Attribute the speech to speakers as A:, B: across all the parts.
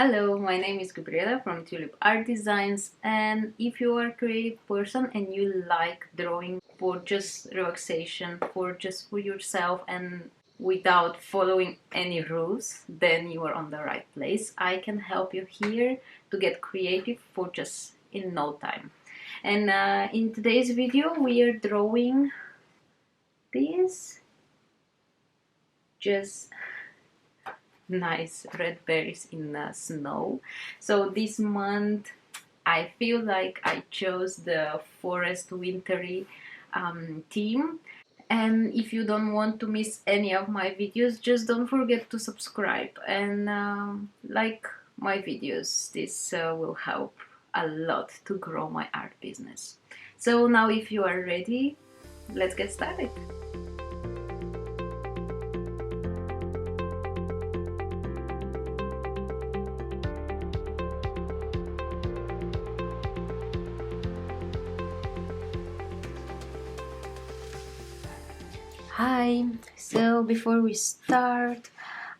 A: Hello, my name is Gabriela from Tulip Art Designs, and if you are a creative person and you like drawing for just relaxation, for just for yourself and without following any rules, then you are on the right place. I can help you here to get creative for just in no time. And in today's video, we are drawing this just nice red berries in snow. So this month I feel like I chose the forest wintry theme. And if you don't want to miss any of my videos, just don't forget to subscribe and like my videos. This will help a lot to grow my art business. So now if you are ready, let's get started. Hi, so before we start,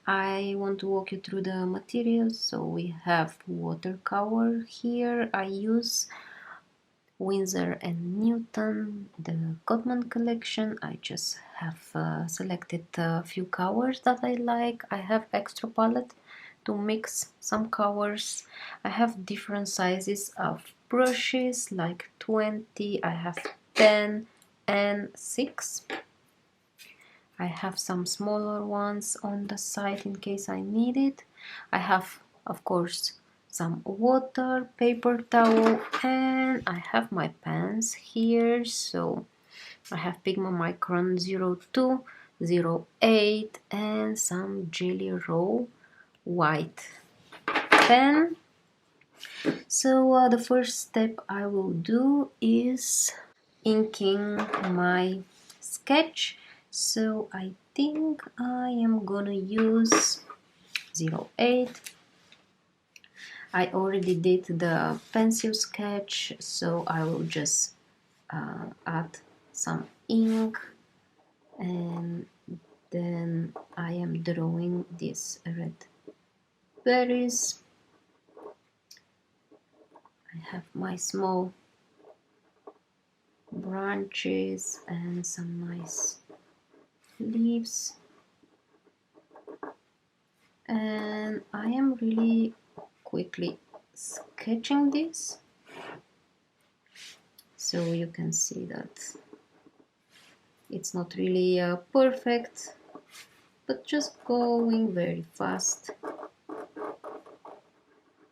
A: I want to walk you through the materials. So we have watercolor here. I use Winsor and Newton, the Gottman collection. I just have selected a few colors that I like. I have extra palette to mix some colors. I have different sizes of brushes, like 20, I have 10 and 6. I have some smaller ones on the side in case I need it. I have, of course, some water, paper towel, and I have my pens here. So I have Pigma Micron 02, 08, and some Jelly Roll white pen. So the first step I will do is inking my sketch. So I think I am gonna use 08. I already did the pencil sketch, so I will just add some ink, and then I am drawing these red berries. I have my small branches and some nice leaves, and I am really quickly sketching this so you can see that it's not really perfect, but just going very fast.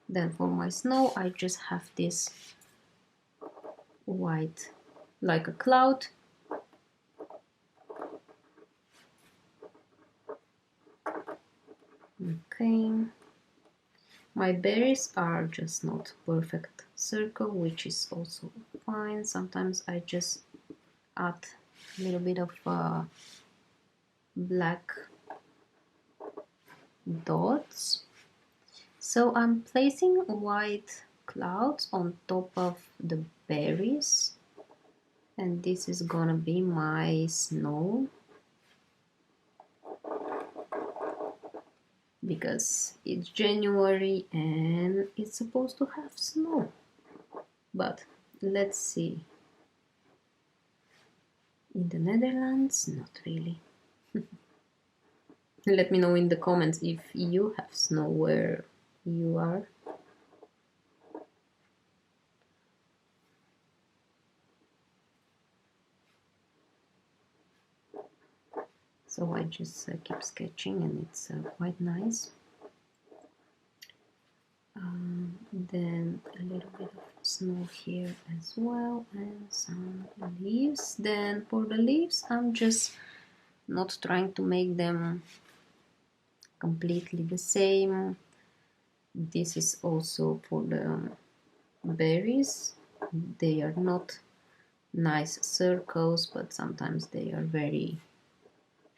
A: Then for my snow I just have this white like a cloud. Okay, my berries are just not perfect circle, which is also fine. Sometimes I just add a little bit of black dots. So I'm placing white clouds on top of the berries, and this is gonna be my snow, because it's January and it's supposed to have snow. But let's see. In the Netherlands, not really. Let me know in the comments if you have snow where you are. So I just keep sketching, and it's quite nice. Then a little bit of snow here as well, and some leaves. Then for the leaves, I'm just not trying to make them completely the same. This is also for the berries. They are not nice circles, but sometimes they are very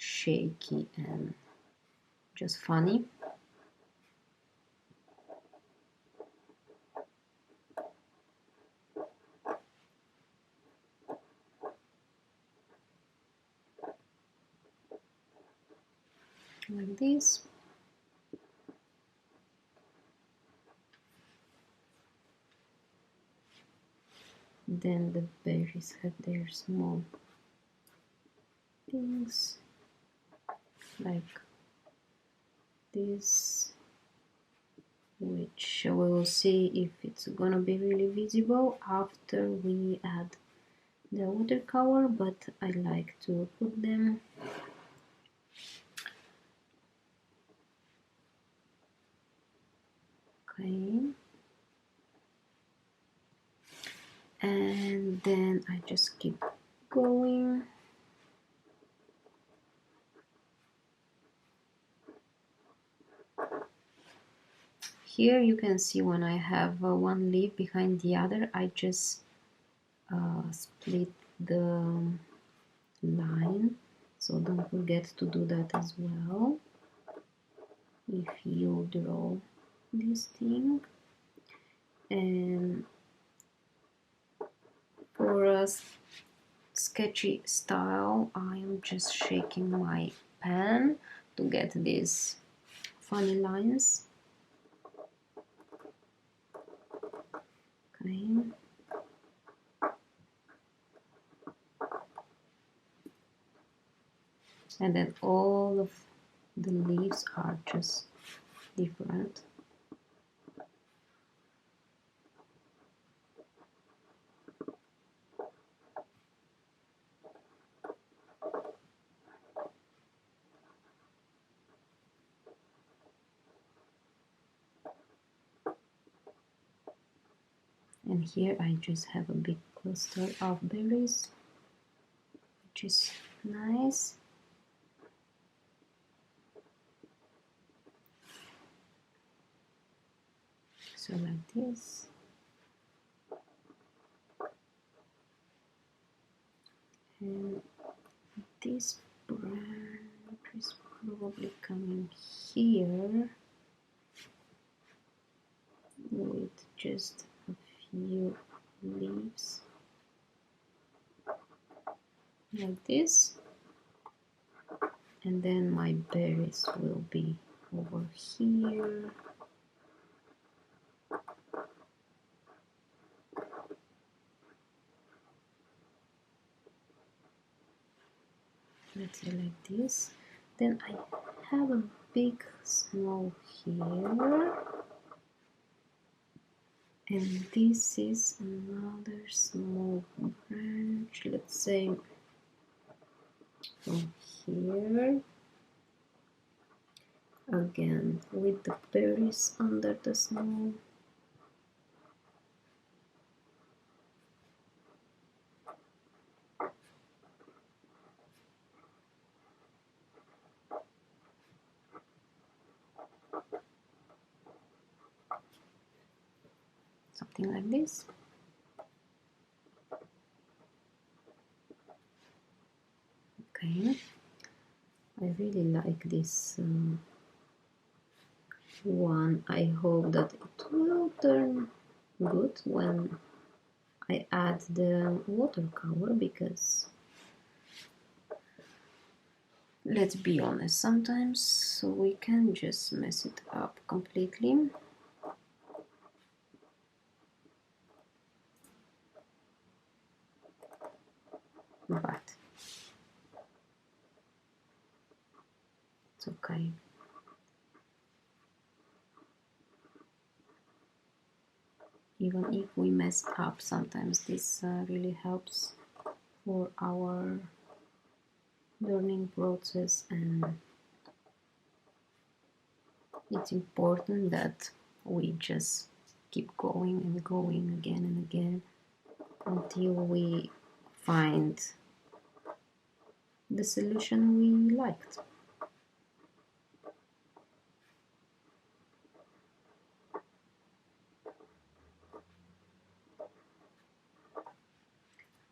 A: shaky and just funny. Like this. Then the berries have their small things like this, which we will see if it's gonna be really visible after we add the watercolor, but I like to put them. Okay, and then I just keep going. Here you can see when I have one leaf behind the other, I just split the line, so don't forget to do that as well if you draw this thing. And for a sketchy style, I am just shaking my pen to get these funny lines. Okay. And then all of the leaves are just different. And here I just have a big cluster of berries, which is nice. So like this. And this branch is probably coming here with just a few leaves like this, and then my berries will be over here. Let's say like this. Then I have a big snow here, and this is another small branch, let's say from here, again with the berries under the snow. Something like this. Okay, I really like this one. I hope that it will turn good when I add the watercolor, because let's be honest, sometimes we can just mess it up completely. But it's okay. Even if we mess up, sometimes this really helps for our learning process, and it's important that we just keep going and going again and again until we find the solution we liked.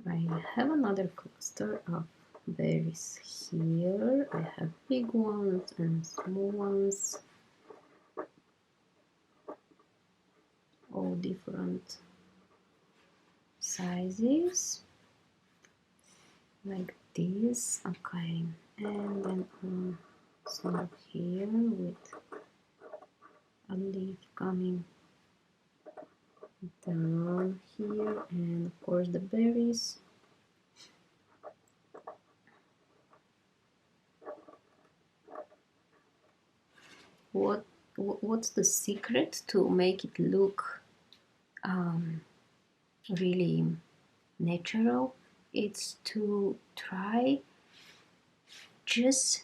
A: I have another cluster of berries here. I have big ones and small ones, all different sizes, like this. Okay, and then some here with a leaf coming down here, and of course this. What's the secret to make it look really natural? It's to just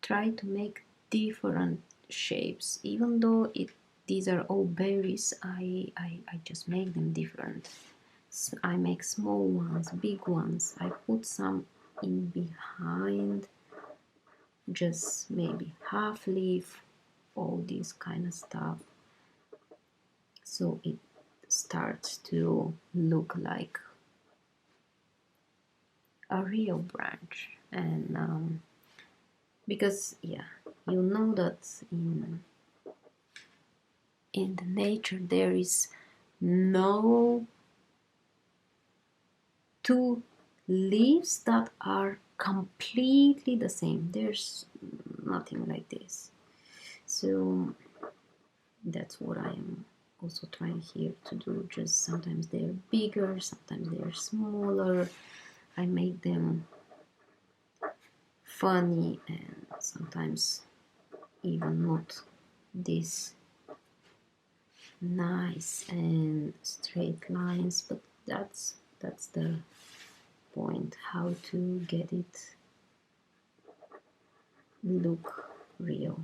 A: try to make different shapes. Even though these are all berries, I just make them different. I make small ones, big ones. I put some in behind, just maybe half leaf, all this kind of stuff. So it starts to look like a real branch. And because yeah, you know that in the nature there is no two leaves that are completely the same. There's nothing like this. So that's what I am also trying here to do. Just sometimes they're bigger, sometimes they're smaller. I make them funny and sometimes even not this nice and straight lines, but that's the point, how to get it look real.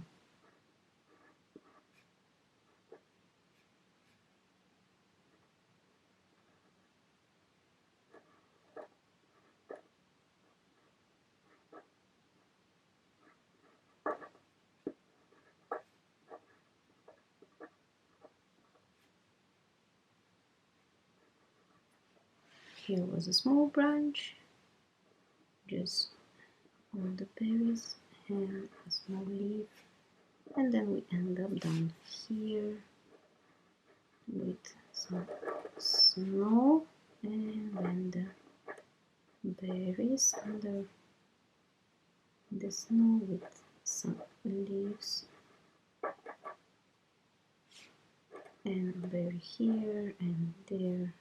A: Here was a small branch, just all the berries and a small leaf, and then we end up down here with some snow and then the berries under the snow with some leaves and berry here and there.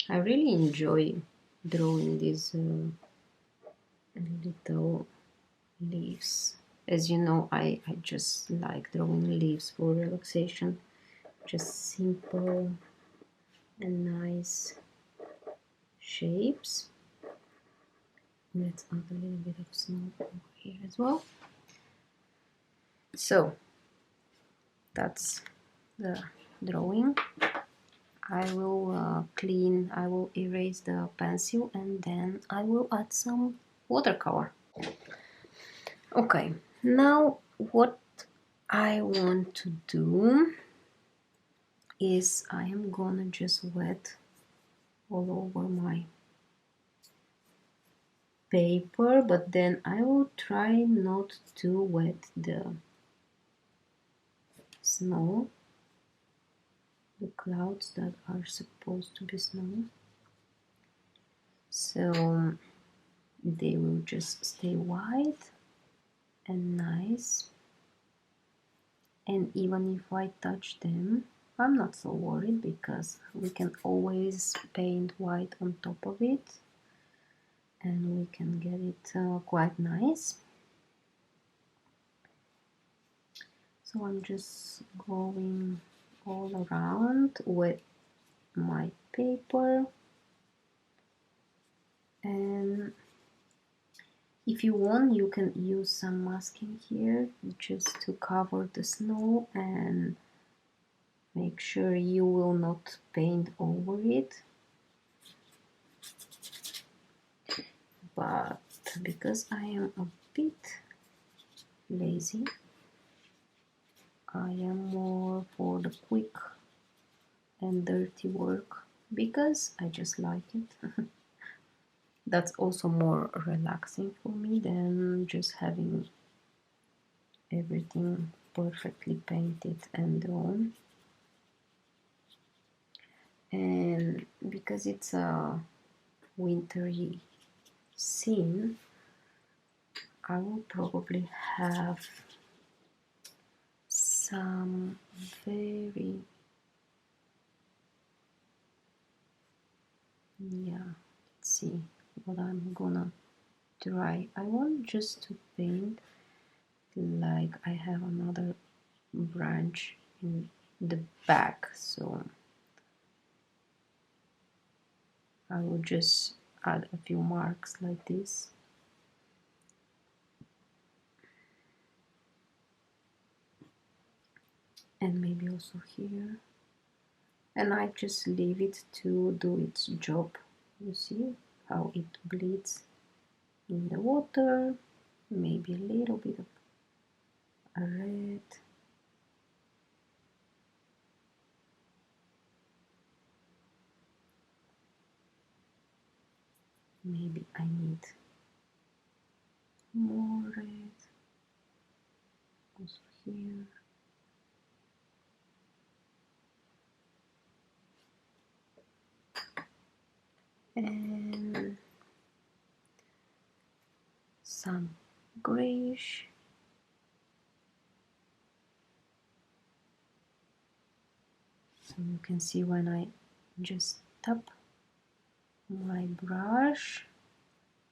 A: I really enjoy drawing these little leaves. As you know, I just like drawing leaves for relaxation. Just simple and nice shapes. Let's add a little bit of snow over here as well. So that's the drawing. I will I will erase the pencil and then I will add some watercolor. Okay, now what I want to do is I am gonna just wet all over my paper, but then I will try not to wet the snow, the clouds that are supposed to be snow, so they will just stay white and nice. And even if I touch them, I'm not so worried because we can always paint white on top of it and we can get it quite nice. So I'm just going all around with my paper, and if you want you can use some masking here just to cover the snow and make sure you will not paint over it. But because I am a bit lazy, I am more for the quick and dirty work because I just like it. That's also more relaxing for me than just having everything perfectly painted and drawn. And because it's a wintry scene, I will probably have some very, yeah, let's see what I'm gonna try. I want just to paint like I have another branch in the back, so I will just add a few marks like this. And maybe also here. And I just leave it to do its job. You see how it bleeds in the water, maybe a little bit of a red. Maybe I need more red also here. And some grayish. So you can see when I just tap my brush,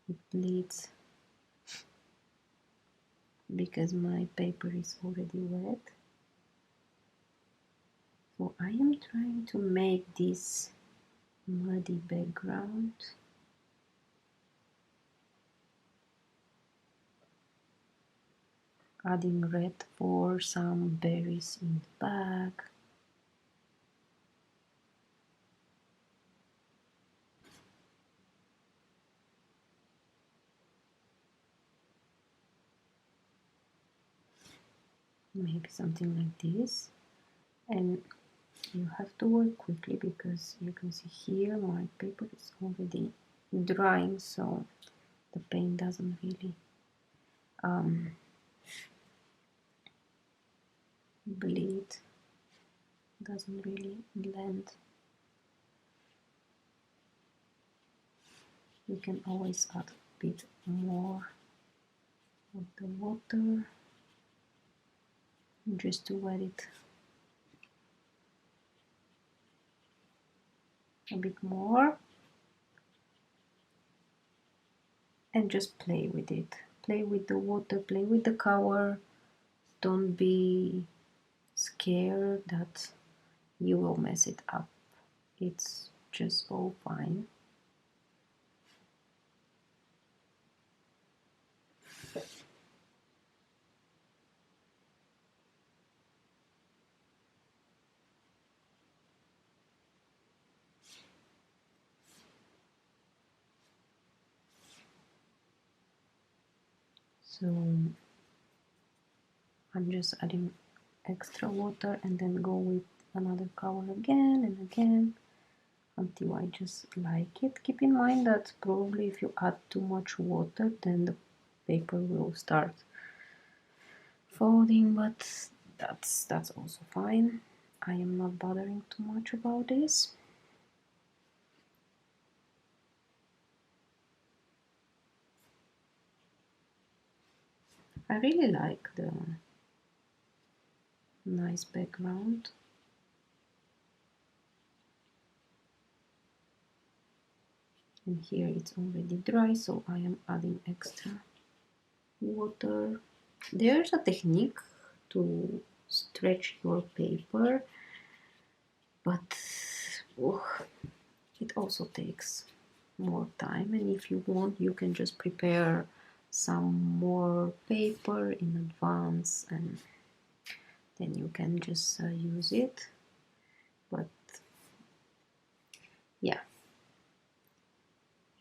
A: it bleeds because my paper is already wet. So I am trying to make this muddy background. Adding red for some berries in the back. Maybe something like this. And you have to work quickly because you can see here my paper is already drying, so the paint doesn't really bleed, doesn't really blend. You can always add a bit more of the water just to wet it a bit more, and just play with it. Play with the water, play with the color. Don't be scared that you will mess it up. It's just all fine. So I'm just adding extra water and then go with another color again and again until I just like it. Keep in mind that probably if you add too much water, then the paper will start folding, but that's also fine. I am not bothering too much about this. I really like the nice background. And here it's already dry, so I am adding extra water. There's a technique to stretch your paper, but it also takes more time, and if you want you can just prepare some more paper in advance and then you can just use it. But yeah,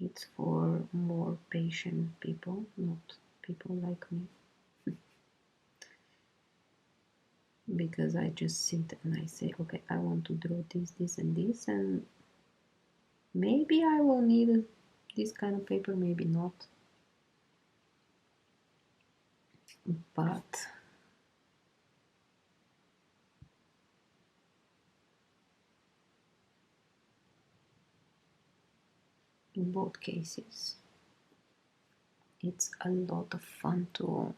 A: it's for more patient people, not people like me, because I just sit and I say, okay, I want to draw this and this, and maybe I will need this kind of paper, maybe not, but in both cases. It's a lot of fun to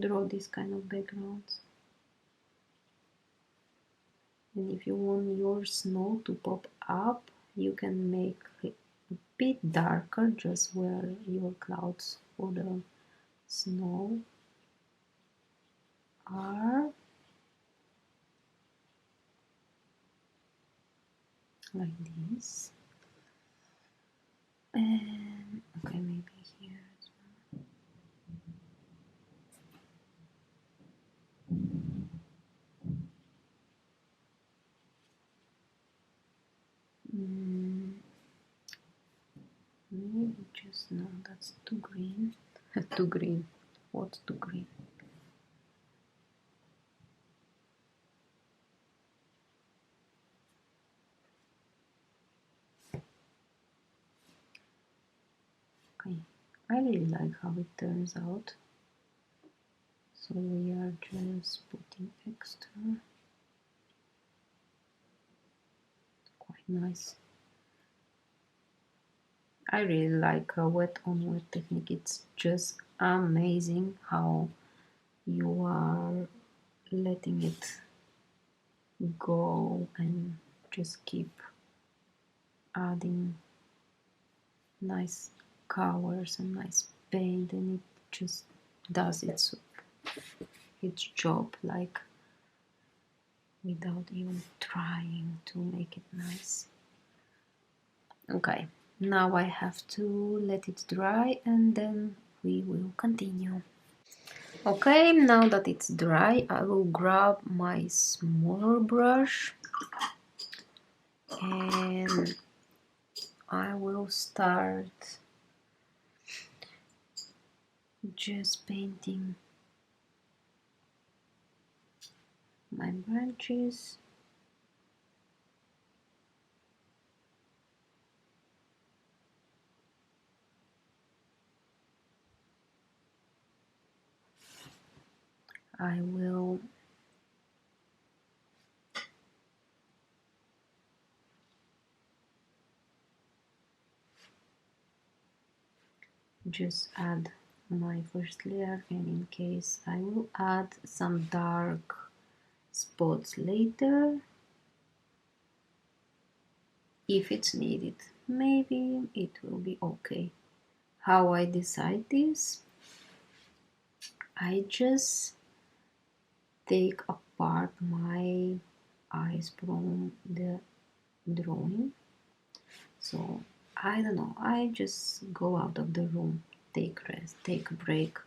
A: draw this kind of backgrounds. And if you want your snow to pop up, you can make it a bit darker just where your clouds for the snow are, like this. And okay, maybe here as well. Maybe just no, that's too green. Too green. What's too green? Okay, I really like how it turns out. So we are just putting extra. Quite nice. I really like a wet on wet technique. It's just amazing how you are letting it go and just keep adding nice colors and nice paint, and it just does its job, like without even trying to make it nice. Okay, now I have to let it dry and then we will continue. Okay, now that it's dry, I will grab my smaller brush and I will start just painting my branches. I will just add my first layer, and in case I will add some dark spots later if it's needed. Maybe it will be okay. How I decide this? I just take apart my eyes from the drawing. So I don't know, I just go out of the room, take rest, take a break,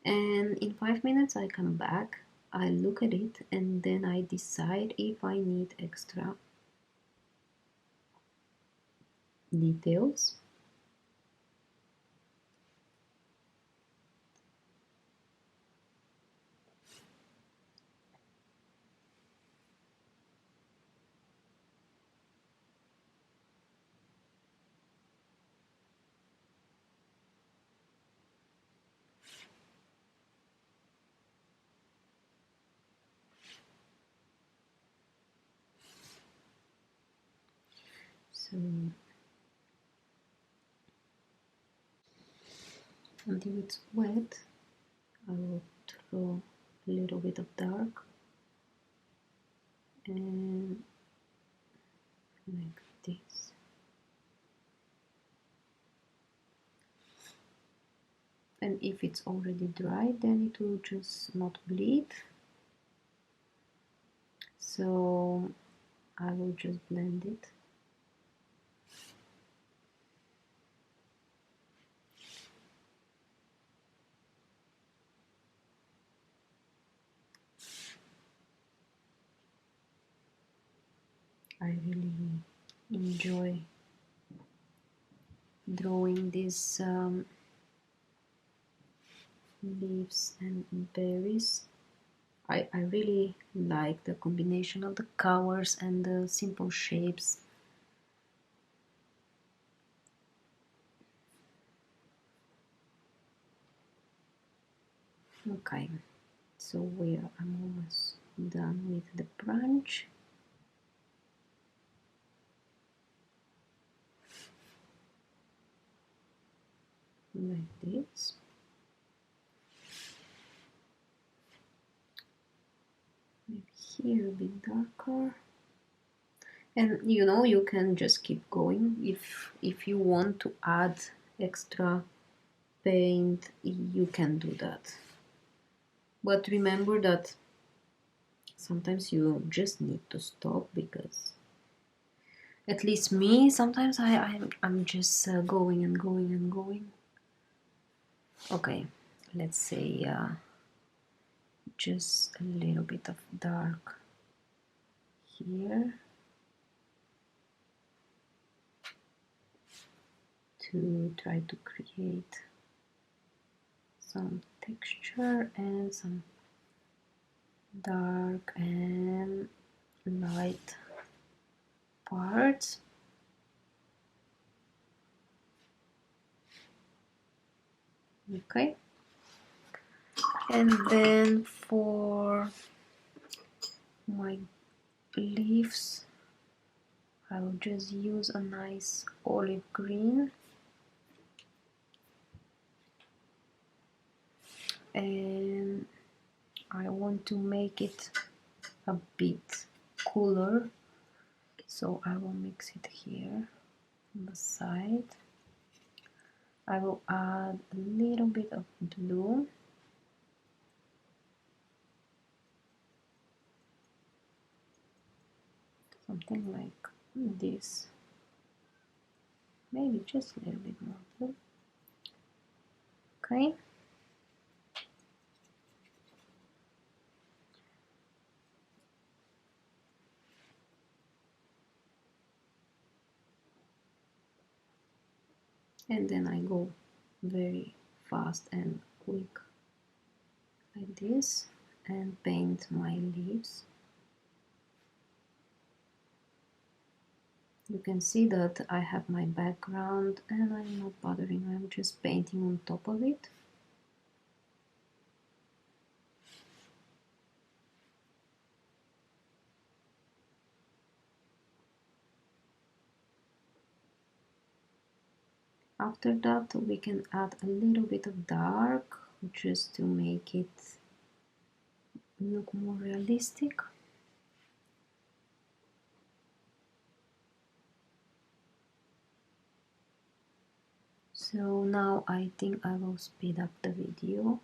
A: and in 5 minutes I come back, I look at it, and then I decide if I need extra details. So until it's wet, I will throw a little bit of dark and like this. And if it's already dry, then it will just not bleed. So I will just blend it. I really enjoy drawing these leaves and berries. I really like the combination of the colors and the simple shapes. Okay, so I'm almost done with the branch. like this. Maybe here a bit darker. And you know, you can just keep going. If you want to add extra paint, you can do that. But remember that sometimes you just need to stop, because at least me, sometimes I'm just going and going and going. Okay, let's say just a little bit of dark here to try to create some texture and some dark and light parts. Okay, and then for my leaves I'll just use a nice olive green, and I want to make it a bit cooler, so I will mix it here on the side. I will add a little bit of blue, something like this, maybe just a little bit more blue. Okay, and then I go very fast and quick like this and paint my leaves. You can see that I have my background and I'm not bothering, I'm just painting on top of it. After that we can add a little bit of dark just to make it look more realistic. So now I think I will speed up the video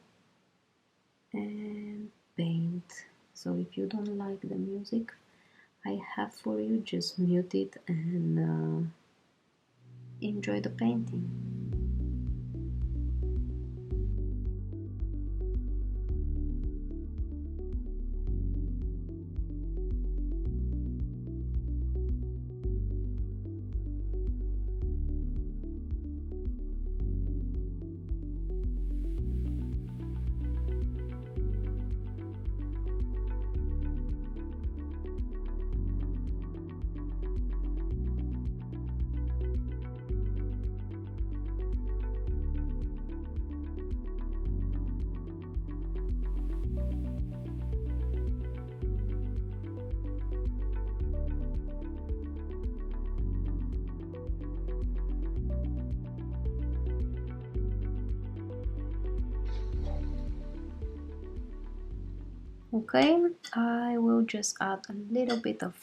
A: and paint. So if you don't like the music I have for you, just mute it and enjoy the painting. Okay, I will just add a little bit of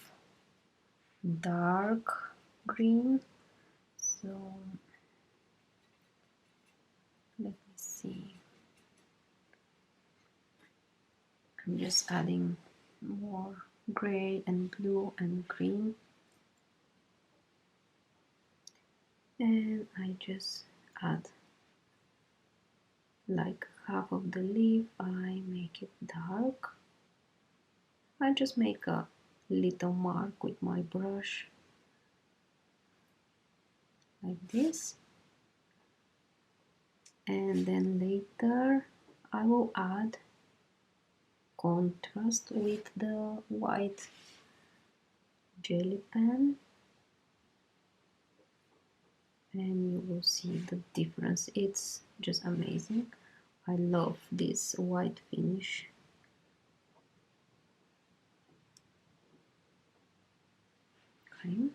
A: dark green. So let me see. I'm just adding more gray and blue and green. And I just add like half of the leaf, I make it dark. I just make a little mark with my brush like this, and then later I will add contrast with the white jelly pen, and you will see the difference. It's just amazing. I love this white finish. Okay, you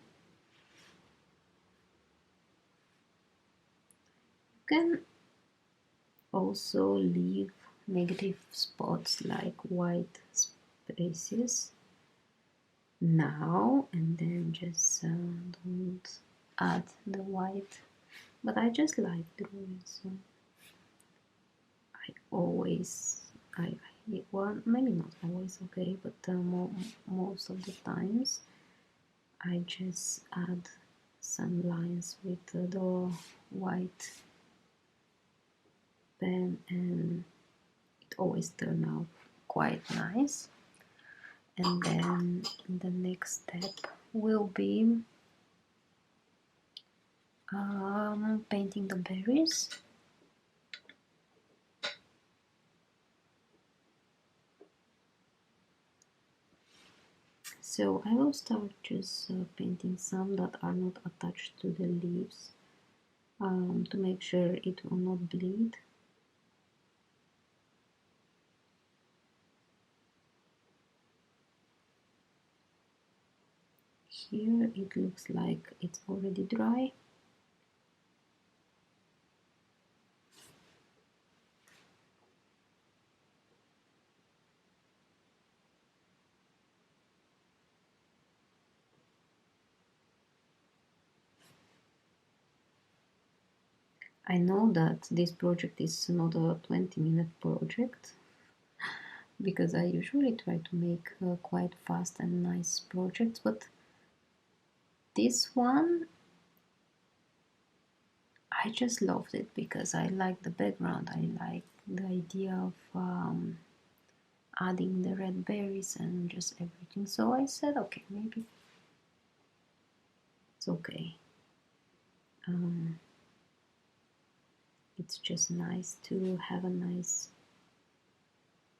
A: can also leave negative spots like white spaces now, and then just don't add the white. But I just like drawing, so I always, well, maybe not always, okay, but most of the times I just add some lines with the white pen, and it always turns out quite nice. And then the next step will be painting the berries. So I will start just painting some that are not attached to the leaves, to make sure it will not bleed. Here it looks like it's already dry. I know that this project is not a 20-minute project, because I usually try to make quite fast and nice projects, but this one I just loved it because I like the background. I like the idea of adding the red berries and just everything. So I said, okay, maybe it's okay. It's just nice to have a nice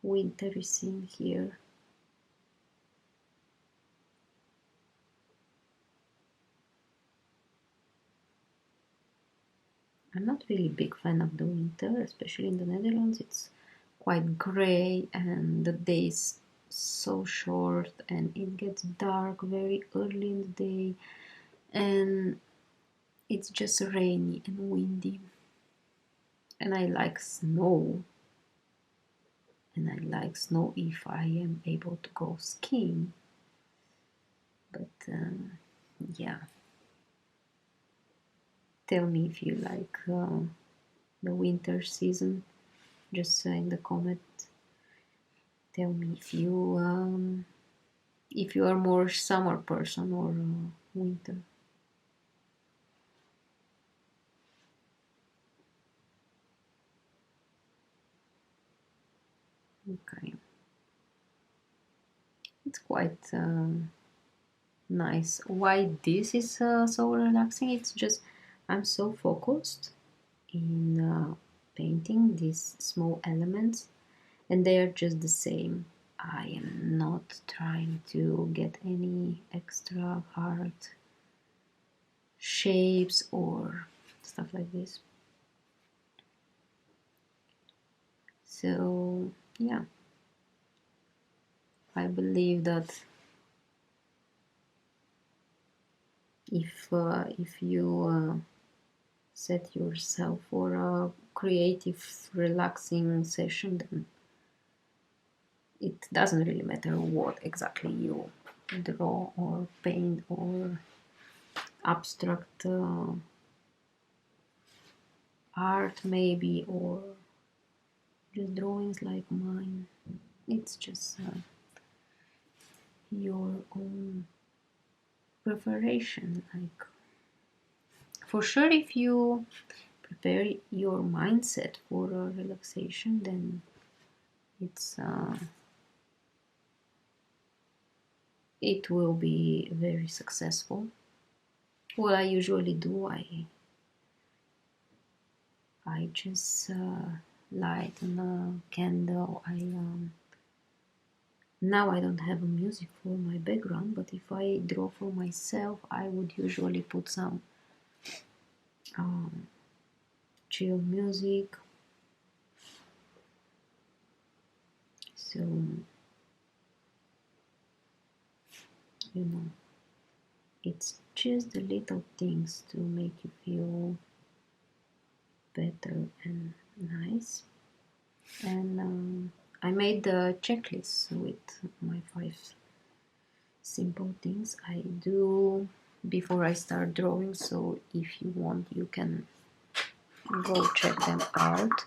A: wintry scene here. I'm not really a big fan of the winter, especially in the Netherlands. It's quite gray and the days so short, and it gets dark very early in the day, and it's just rainy and windy. And I like snow, and I like snow if I am able to go skiing. But yeah, tell me if you like the winter season. Just in the comment, tell me if you are more summer person or winter. Okay, it's quite nice. Why this is so relaxing? It's just I'm so focused in painting these small elements, and they are just the same. I am not trying to get any extra hard shapes or stuff like this. So yeah, I believe that if you set yourself for a creative, relaxing session, then it doesn't really matter what exactly you draw or paint or abstract art maybe, or just drawings like mine. It's just your own preparation. Like, for sure, if you prepare your mindset for a relaxation, then it's it will be very successful. What I usually do, I just light on a candle. Now I don't have a music for my background, but if I draw for myself, I would usually put some um, chill music. So, you know, it's just the little things to make you feel better and Nice. And I made the checklist with my 5 simple things I do before I start drawing, so if you want you can go check them out.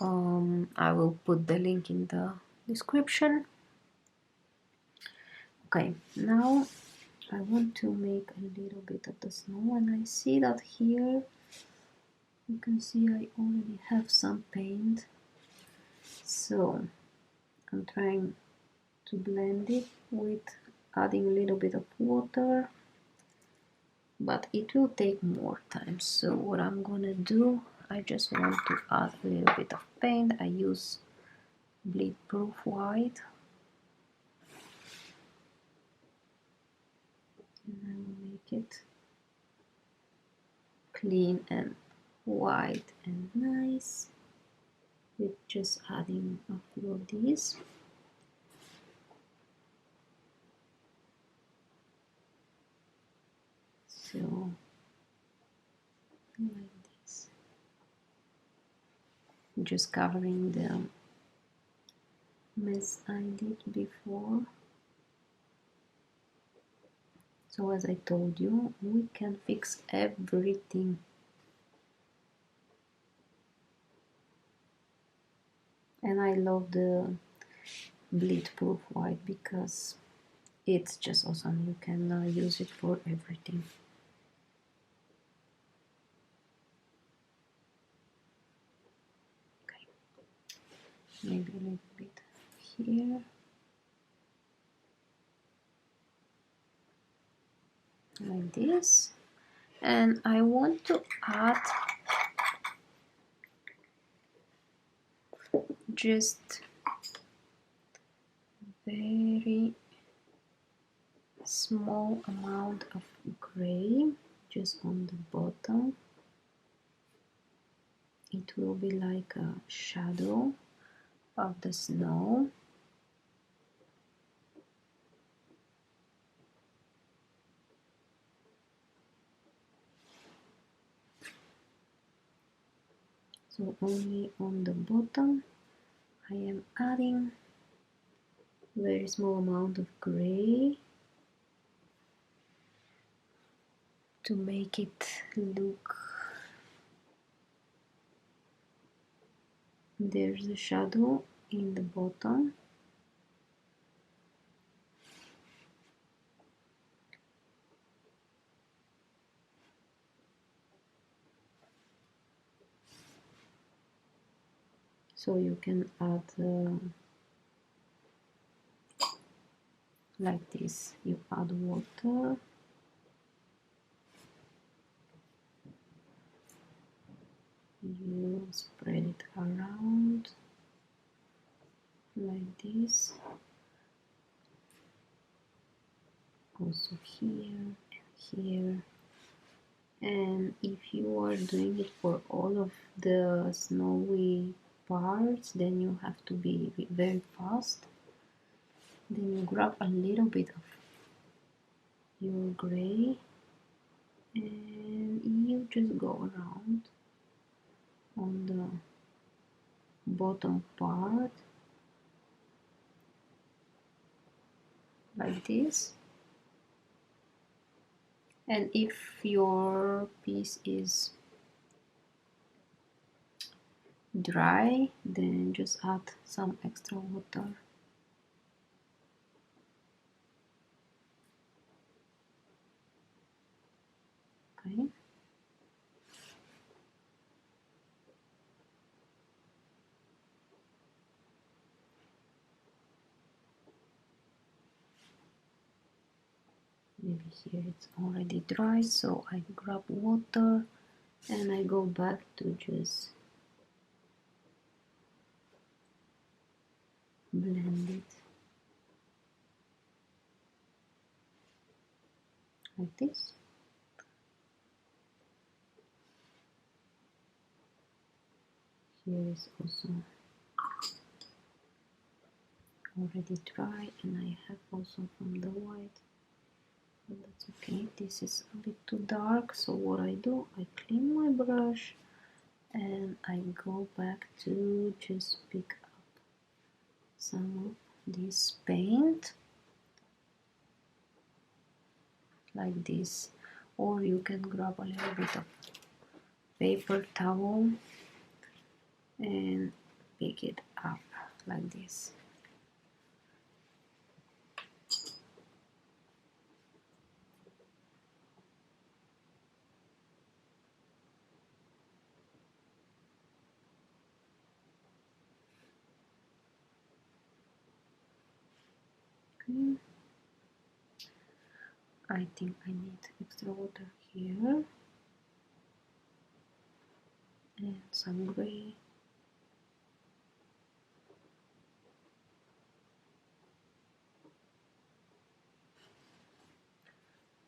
A: I will put the link in the description. Okay, now I want to make a little bit of the snow, and I see that here you can see I already have some paint, so I'm trying to blend it with adding a little bit of water, but it will take more time. So what I'm gonna do, I just want to add a little bit of paint. I use bleed proof white, and I will make it clean and white and nice with just adding a few of these. So like this, just covering the mess I did before. So as I told you, we can fix everything. And I love the bleed proof white because it's just awesome. You can use it for everything. Okay, maybe a little bit here. Like this. And I want to add just very small amount of gray just on the bottom. It will be like a shadow of the snow. So only on the bottom I am adding very small amount of gray to make it look. There's a shadow in the bottom. So you can add like this. You add water. You spread it around like this. Also here and here. And if you are doing it for all of the snowy parts, then you have to be very fast. Then you grab a little bit of your gray and you just go around on the bottom part like this. And if your piece is dry, then just add some extra water. Okay. Maybe here it's already dry, so I grab water and I go back to just blend it like this. Here is also already dry, and I have also from the white, but that's okay. This is a bit too dark, so what I do, I clean my brush, and I go back to just pick up some of this paint like this, or you can grab a little bit of paper towel and pick it up like this. Okay. I think I need extra water here and some gray.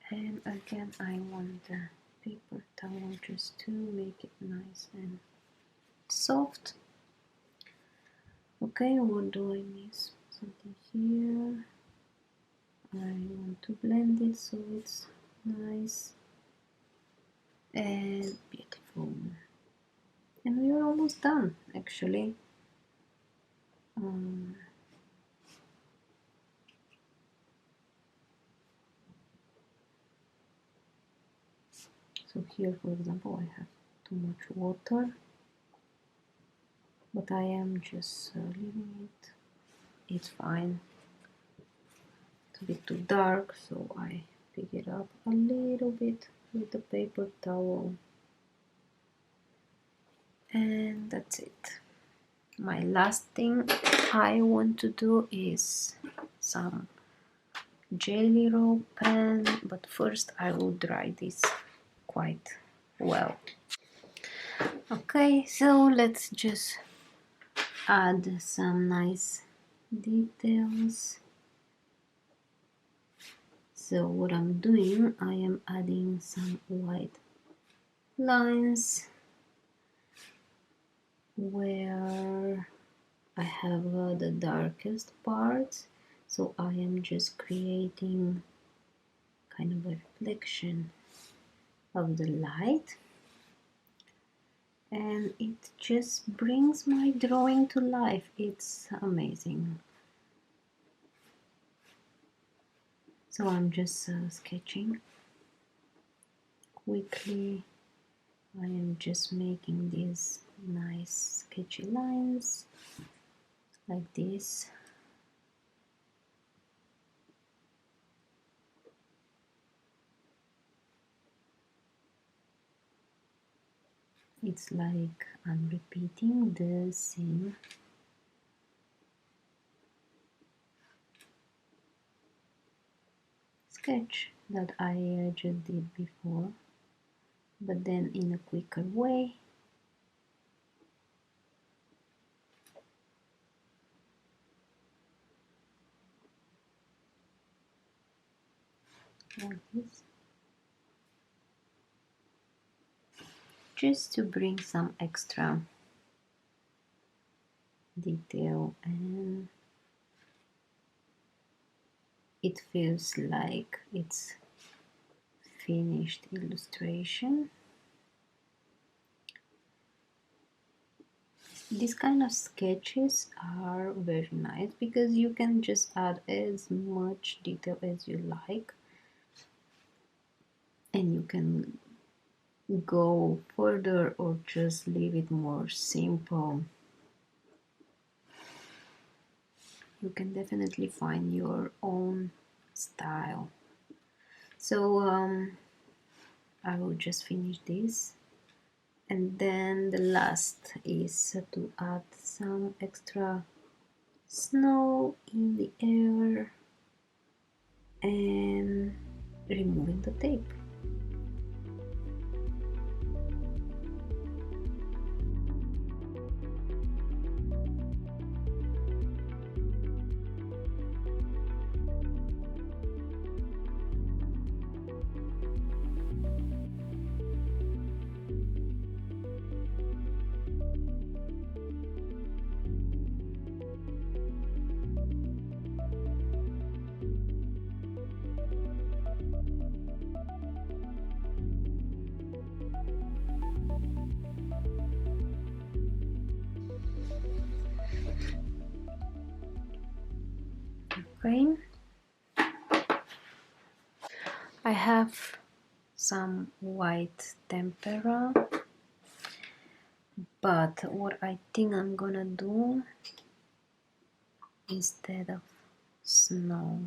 A: And again, I want the paper towel just to make it nice and soft. Okay, what do I miss? Something here. I want to blend it so it's nice and beautiful. And we are almost done, actually. So here, for example, I have too much water, but I am just leaving it. It's fine. It's a bit too dark, so I pick it up a little bit with the paper towel. And that's it. My last thing I want to do is some jelly roll pen, but first I will dry this quite well. Okay, so let's just add some nice details. So what I'm doing, I am adding some white lines where I have the darkest parts, so I am just creating kind of a reflection of the light, and it just brings my drawing to life. It's amazing. So I'm just sketching quickly. I am just making these nice sketchy lines like this. It's like I'm repeating the same sketch that I just did before, but then in a quicker way. Like this, just to bring some extra detail, and it feels like it's finished illustration. These kind of sketches are very nice because you can just add as much detail as you like, and you can go further or just leave it more simple. You can definitely find your own style. So I will just finish this, and then the last is to add some extra snow in the air and removing the tape. paint. I have some white tempera, but what I think I'm gonna do instead of snow,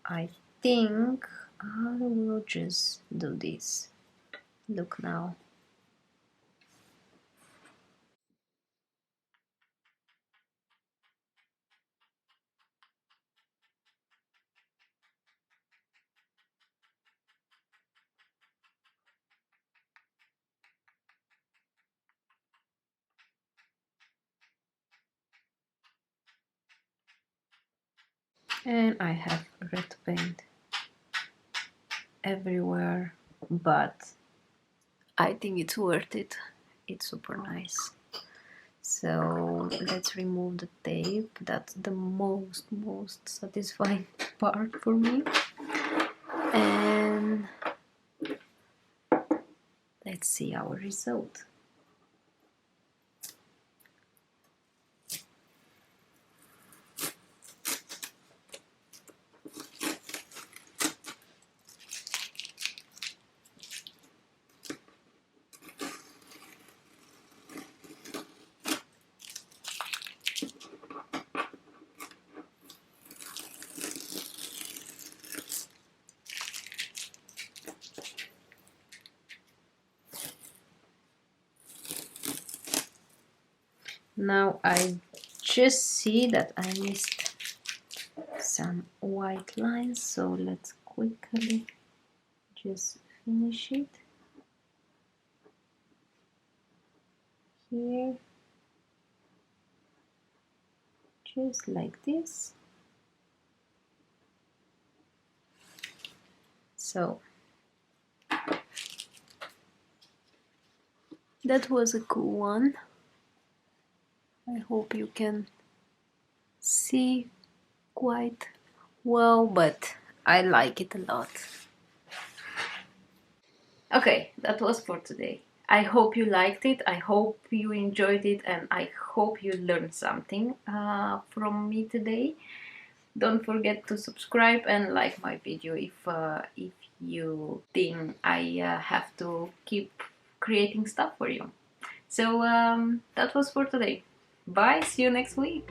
A: I think I will just do this. Look now. And I have red paint everywhere, but I think it's worth it. It's super nice. So let's remove the tape. That's the most satisfying part for me. And let's see our result. Now I just see that I missed some white lines, so let's quickly just finish it here, just like this. So that was a cool one. I hope you can see quite well, but I like it a lot. Okay, that was for today. I hope you liked it, I hope you enjoyed it, and I hope you learned something from me today. Don't forget to subscribe and like my video if you think I have to keep creating stuff for you. So that was for today. Bye, see you next week.